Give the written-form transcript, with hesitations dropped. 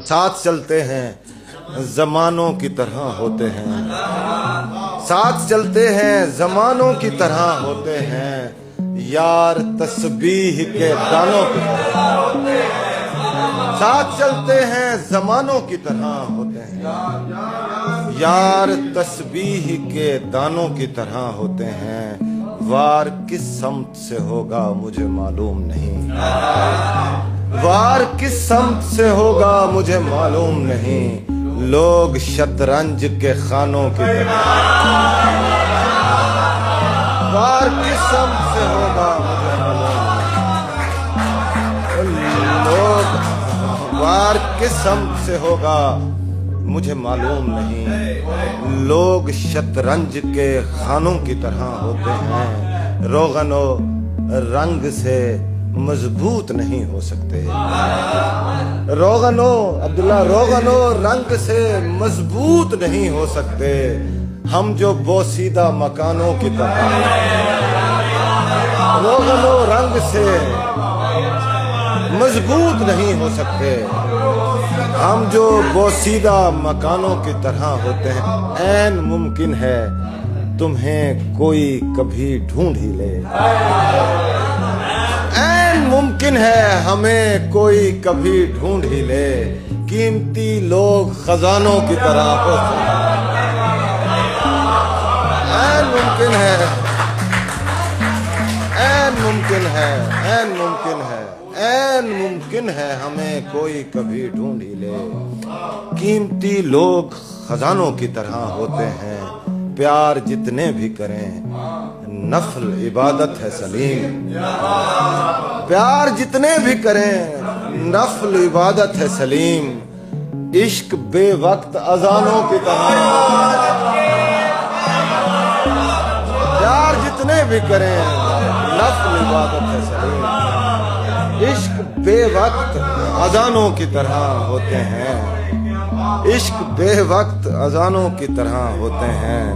ساتھ چلتے ہیں زمانوں کی طرح ہوتے ہیں، ساتھ چلتے ہیں زمانوں کی طرح ہوتے ہیں، یار تسبیح کے دانوں کی طرح، ساتھ چلتے ہیں زمانوں کی طرح ہوتے ہیں، یار تسبیح کے دانوں کی طرح ہوتے ہیں، وار کس سمت سے ہوگا مجھے معلوم نہیں، وار کس سمت سے ہوگا مجھے معلوم نہیں، لوگ شطرنج کے خانوں کی طرح، وار کس سمت سے ہوگا مجھے معلوم نہیں، لوگ وار کس سمت سے ہوگا مجھے معلوم نہیں، لوگ شطرنج کے خانوں کی طرح ہوتے ہیں، روغن و رنگ سے مضبوط نہیں ہو سکتے، روغن و رنگ سے مضبوط نہیں ہو سکتے، ہم جو بوسیدہ مکانوں کی طرح، روغن و رنگ سے مضبوط نہیں ہو سکتے، ہم جو بوسیدہ مکانوں کی طرح ہوتے ہیں، عین ممکن ہے تمہیں کوئی کبھی ڈھونڈ ہی لے، عین ممکن ہے ہمیں کوئی کبھی ڈھونڈ ہی لے، قیمتی لوگ خزانوں کی طرح ہوتے ہیں، عین ممکن ہے، عین ممکن ہے، عین ممکن ہے، عین ممکن ہے ہمیں کوئی کبھی ڈھونڈ ہی لے، قیمتی لوگ خزانوں کی طرح ہوتے ہیں، پیار جتنے بھی کریں نفل عبادت ہے سلیم، پیار جتنے بھی کریں نفل عبادت ہے سلیم، عشق بے وقت اذانوں کی طرح، پیار جتنے بھی کریں نفل عبادت ہے سلیم، عشق بے وقت اذانوں کی طرح ہوتے ہیں، عشق بے وقت اذانوں کی طرح ہوتے ہیں،